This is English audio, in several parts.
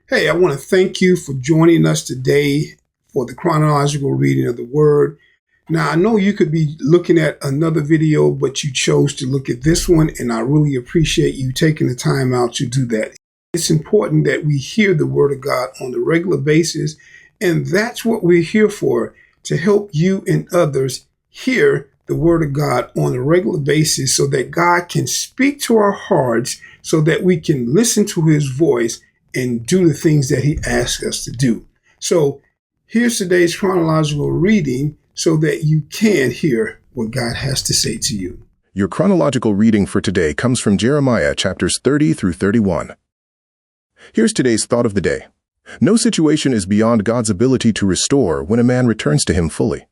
Hey, I want to thank you for joining us today for the chronological reading of the Word. Now, I know you could be looking at another video, but you chose to look at this one, and I really appreciate you taking the time out to do that. It's important that we hear the Word of God on a regular basis, and that's what we're here for, to help you and others hear the Word of God on a regular basis so that God can speak to our hearts so that we can listen to His voice and do the things that He asks us to do. So here's today's chronological reading so that you can hear what God has to say to you. Your chronological reading for today comes from Jeremiah chapters 30 through 31. Here's today's thought of the day. No situation is beyond God's ability to restore when a man returns to Him fully.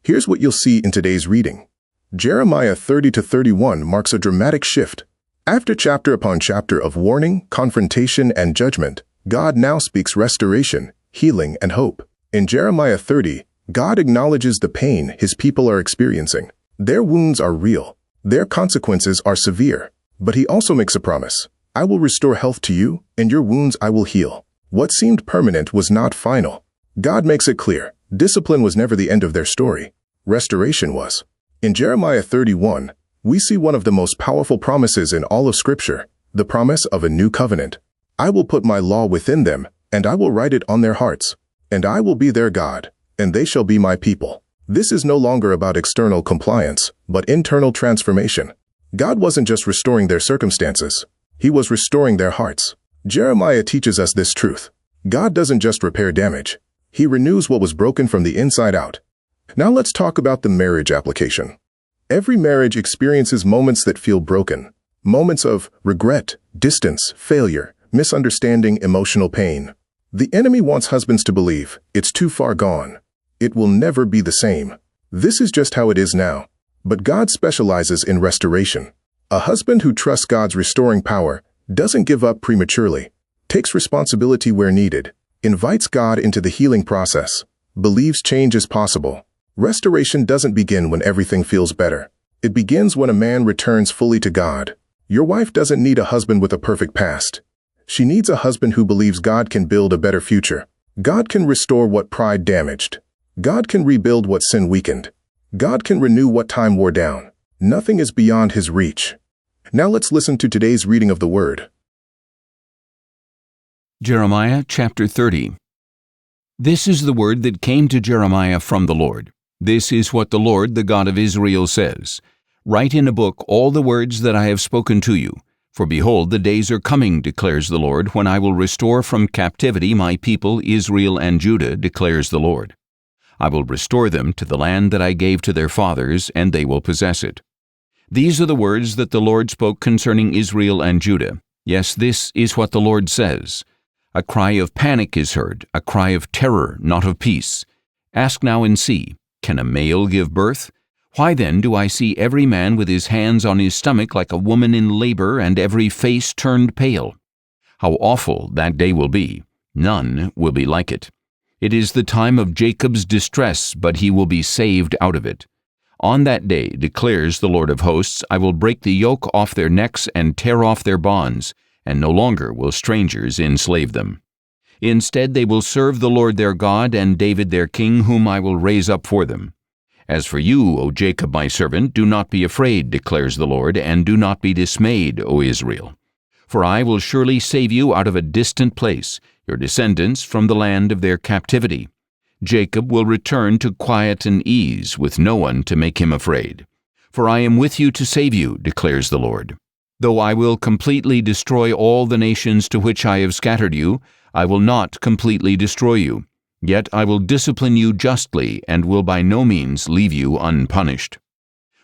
Here's what you'll see in today's reading. Jeremiah 30 to 31 marks a dramatic shift. After chapter upon chapter of warning, confrontation, and judgment, God now speaks restoration, healing, and hope. In Jeremiah 30, God acknowledges the pain His people are experiencing. Their wounds are real. Their consequences are severe. But He also makes a promise. I will restore health to you, and your wounds I will heal. What seemed permanent was not final. God makes it clear. Discipline was never the end of their story. Restoration was. In Jeremiah 31, we see one of the most powerful promises in all of Scripture, the promise of a new covenant. I will put my law within them, and I will write it on their hearts, and I will be their God, and they shall be my people. This is no longer about external compliance, but internal transformation. God wasn't just restoring their circumstances. He was restoring their hearts. Jeremiah teaches us this truth. God doesn't just repair damage. He renews what was broken from the inside out. Now let's talk about the marriage application. Every marriage experiences moments that feel broken. Moments of regret, distance, failure, misunderstanding, emotional pain. The enemy wants husbands to believe it's too far gone. It will never be the same. This is just how it is now. But God specializes in restoration. A husband who trusts God's restoring power doesn't give up prematurely, takes responsibility where needed, invites God into the healing process, believes change is possible. Restoration doesn't begin when everything feels better. It begins when a man returns fully to God. Your wife doesn't need a husband with a perfect past. She needs a husband who believes God can build a better future. God can restore what pride damaged. God can rebuild what sin weakened. God can renew what time wore down. Nothing is beyond His reach. Now let's listen to today's reading of the Word. Jeremiah chapter 30. This is the word that came to Jeremiah from the Lord. This is what the Lord, the God of Israel, says. Write in a book all the words that I have spoken to you. For behold, the days are coming, declares the Lord, when I will restore from captivity my people Israel and Judah, declares the Lord. I will restore them to the land that I gave to their fathers, and they will possess it. These are the words that the Lord spoke concerning Israel and Judah. Yes, this is what the Lord says. A cry of panic is heard, a cry of terror, not of peace. Ask now and see. Can a male give birth? Why then do I see every man with his hands on his stomach like a woman in labor, and every face turned pale? How awful that day will be! None will be like it. It is the time of Jacob's distress, but he will be saved out of it. On that day, declares the Lord of hosts, I will break the yoke off their necks and tear off their bonds, and no longer will strangers enslave them. Instead, they will serve the Lord their God and David their king, whom I will raise up for them. As for you, O Jacob my servant, do not be afraid, declares the Lord, and do not be dismayed, O Israel. For I will surely save you out of a distant place, your descendants from the land of their captivity. Jacob will return to quiet and ease, with no one to make him afraid. For I am with you to save you, declares the Lord. Though I will completely destroy all the nations to which I have scattered you, I will not completely destroy you. Yet I will discipline you justly, and will by no means leave you unpunished.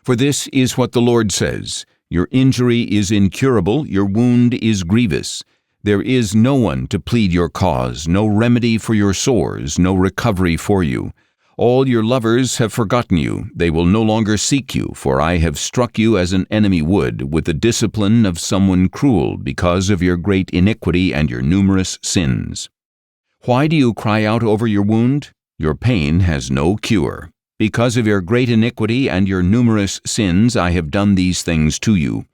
For this is what the Lord says, your injury is incurable, your wound is grievous. There is no one to plead your cause, no remedy for your sores, no recovery for you. All your lovers have forgotten you, they will no longer seek you, for I have struck you as an enemy would, with the discipline of someone cruel, because of your great iniquity and your numerous sins. Why do you cry out over your wound? Your pain has no cure. Because of your great iniquity and your numerous sins I have done these things to you.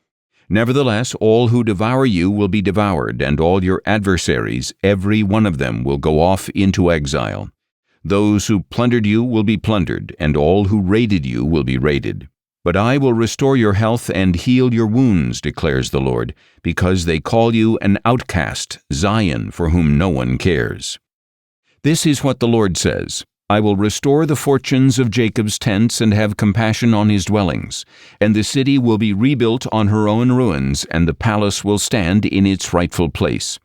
Nevertheless, all who devour you will be devoured, and all your adversaries, every one of them, will go off into exile. Those who plundered you will be plundered, and all who raided you will be raided. But I will restore your health and heal your wounds, declares the Lord, because they call you an outcast, Zion, for whom no one cares. This is what the Lord says: I will restore the fortunes of Jacob's tents and have compassion on his dwellings, and the city will be rebuilt on her own ruins, and the palace will stand in its rightful place.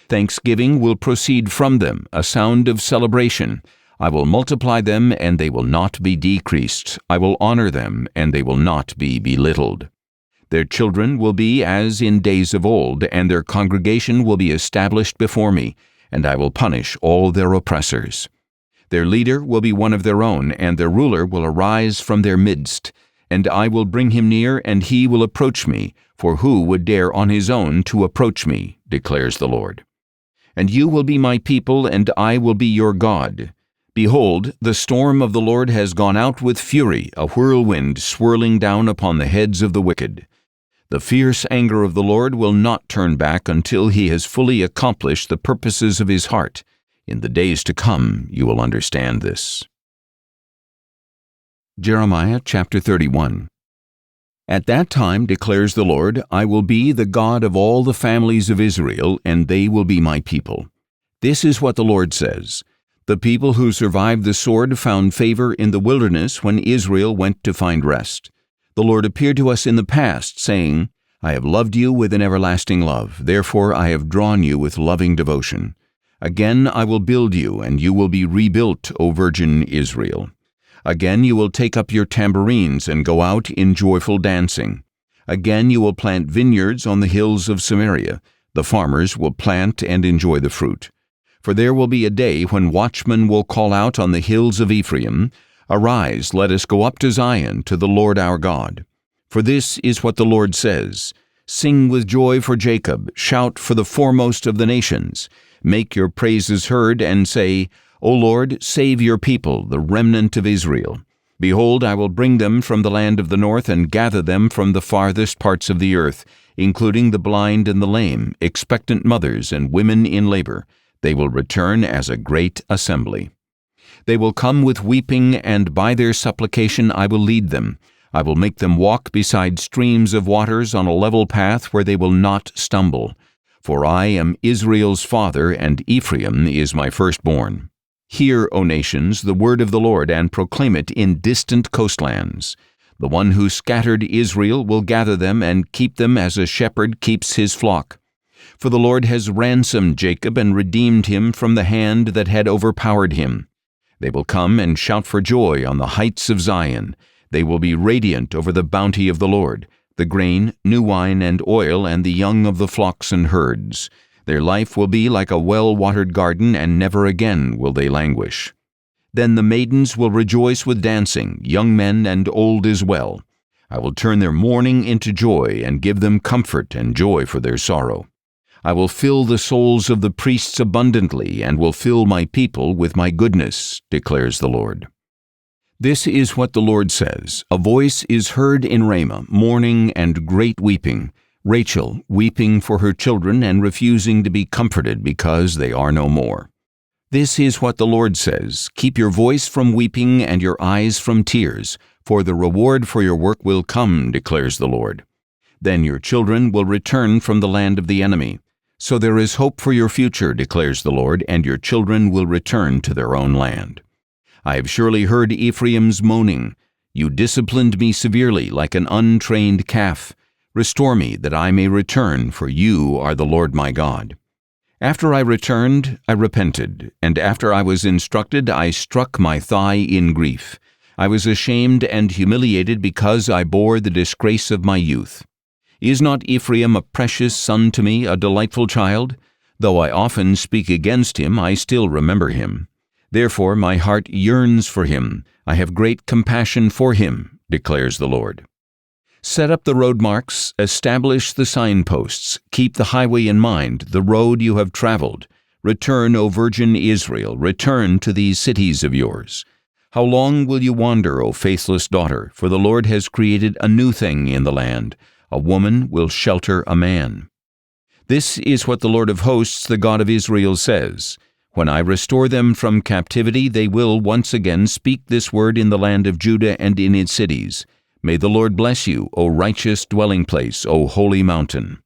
Thanksgiving will proceed from them, a sound of celebration. I will multiply them, and they will not be decreased. I will honor them, and they will not be belittled. Their children will be as in days of old, and their congregation will be established before me, and I will punish all their oppressors. Their leader will be one of their own, and their ruler will arise from their midst. And I will bring him near, and he will approach me, for who would dare on his own to approach me, declares the Lord. And you will be my people, and I will be your God. Behold, the storm of the Lord has gone out with fury, a whirlwind swirling down upon the heads of the wicked. The fierce anger of the Lord will not turn back until he has fully accomplished the purposes of his heart. In the days to come you will understand this. Jeremiah chapter 31. At that time, declares the Lord, I will be the God of all the families of Israel, and they will be my people. This is what the Lord says: The people who survived the sword found favor in the wilderness when Israel went to find rest. The Lord appeared to us in the past, saying, I have loved you with an everlasting love, therefore I have drawn you with loving devotion. Again I will build you, and you will be rebuilt, O virgin Israel. Again you will take up your tambourines and go out in joyful dancing. Again you will plant vineyards on the hills of Samaria. The farmers will plant and enjoy the fruit. For there will be a day when watchmen will call out on the hills of Ephraim, Arise, let us go up to Zion, to the Lord our God. For this is what the Lord says: Sing with joy for Jacob, shout for the foremost of the nations. Make your praises heard, and say, O Lord, save your people, the remnant of Israel. Behold, I will bring them from the land of the north, and gather them from the farthest parts of the earth, including the blind and the lame, expectant mothers and women in labor. They will return as a great assembly. They will come with weeping, and by their supplication I will lead them. I will make them walk beside streams of waters on a level path where they will not stumble. For I am Israel's father, and Ephraim is my firstborn. Hear, O nations, the word of the Lord, and proclaim it in distant coastlands. The one who scattered Israel will gather them and keep them as a shepherd keeps his flock. For the Lord has ransomed Jacob and redeemed him from the hand that had overpowered him. They will come and shout for joy on the heights of Zion. They will be radiant over the bounty of the Lord, the grain, new wine, and oil, and the young of the flocks and herds. Their life will be like a well-watered garden, and never again will they languish. Then the maidens will rejoice with dancing, young men and old as well. I will turn their mourning into joy, and give them comfort and joy for their sorrow. I will fill the souls of the priests abundantly, and will fill my people with my goodness, declares the Lord. This is what the Lord says: A voice is heard in Ramah, mourning and great weeping, Rachel weeping for her children and refusing to be comforted because they are no more. This is what the Lord says: Keep your voice from weeping and your eyes from tears, for the reward for your work will come, declares the Lord. Then your children will return from the land of the enemy. So there is hope for your future, declares the Lord, and your children will return to their own land. I have surely heard Ephraim's moaning. You disciplined me severely like an untrained calf. Restore me, that I may return, for you are the Lord my God. After I returned, I repented, and after I was instructed, I struck my thigh in grief. I was ashamed and humiliated because I bore the disgrace of my youth. Is not Ephraim a precious son to me, a delightful child? Though I often speak against him, I still remember him. Therefore my heart yearns for him. I have great compassion for him, declares the Lord. Set up the road marks, establish the signposts, keep the highway in mind, the road you have traveled. Return, O virgin Israel, return to these cities of yours. How long will you wander, O faithless daughter? For the Lord has created a new thing in the land. A woman will shelter a man. This is what the Lord of hosts, the God of Israel, says. When I restore them from captivity, they will once again speak this word in the land of Judah and in its cities. May the Lord bless you, O righteous dwelling place, O holy mountain.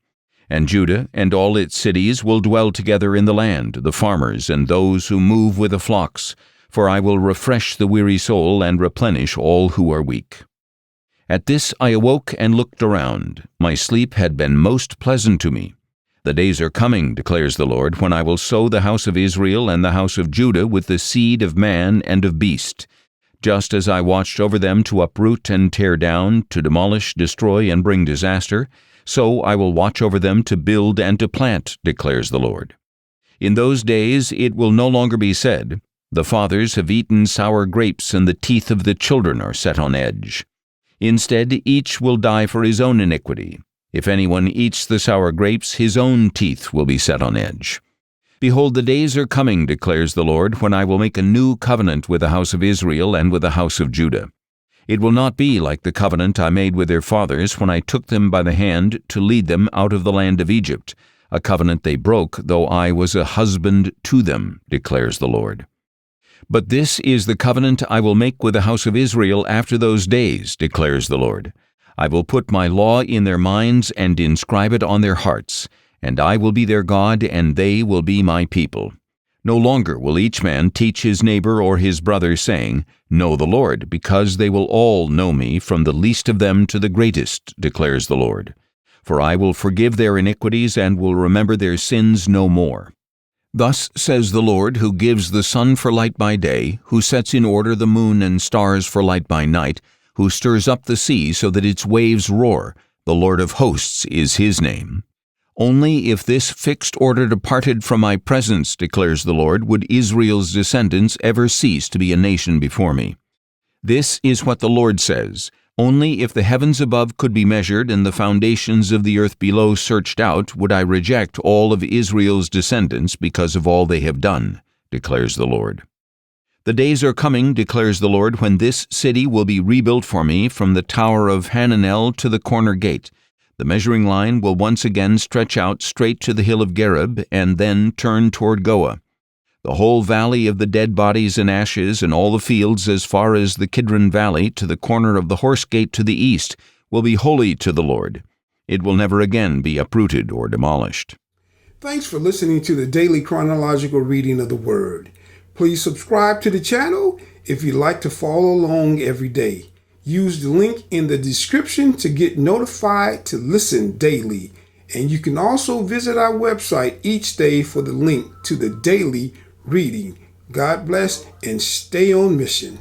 And Judah and all its cities will dwell together in the land, the farmers and those who move with the flocks, for I will refresh the weary soul and replenish all who are weak. At this I awoke and looked around. My sleep had been most pleasant to me. The days are coming, declares the Lord, when I will sow the house of Israel and the house of Judah with the seed of man and of beast. Just as I watched over them to uproot and tear down, to demolish, destroy, and bring disaster, so I will watch over them to build and to plant, declares the Lord. In those days it will no longer be said, the fathers have eaten sour grapes and the teeth of the children are set on edge. Instead, each will die for his own iniquity. If anyone eats the sour grapes, his own teeth will be set on edge. Behold, the days are coming, declares the Lord, when I will make a new covenant with the house of Israel and with the house of Judah. It will not be like the covenant I made with their fathers when I took them by the hand to lead them out of the land of Egypt, a covenant they broke, though I was a husband to them, declares the Lord. But this is the covenant I will make with the house of Israel after those days, declares the Lord. I will put my law in their minds and inscribe it on their hearts, and I will be their God, and they will be my people. No longer will each man teach his neighbor or his brother, saying, Know the Lord, because they will all know me, from the least of them to the greatest, declares the Lord. For I will forgive their iniquities and will remember their sins no more. Thus says the Lord, who gives the sun for light by day, who sets in order the moon and stars for light by night, who stirs up the sea so that its waves roar. The Lord of hosts is his name. Only if this fixed order departed from my presence, declares the Lord, would Israel's descendants ever cease to be a nation before me. This is what the Lord says. Only if the heavens above could be measured and the foundations of the earth below searched out would I reject all of Israel's descendants because of all they have done, declares the Lord. The days are coming, declares the Lord, when this city will be rebuilt for me from the tower of Hananel to the corner gate. The measuring line will once again stretch out straight to the hill of Gareb and then turn toward Goah. The whole valley of the dead bodies and ashes and all the fields as far as the Kidron Valley to the corner of the horse gate to the east will be holy to the Lord. It will never again be uprooted or demolished. Thanks for listening to the daily chronological reading of the Word. Please subscribe to the channel if you'd like to follow along every day. Use the link in the description to get notified to listen daily. And you can also visit our website each day for the link to the daily reading. God bless and stay on mission.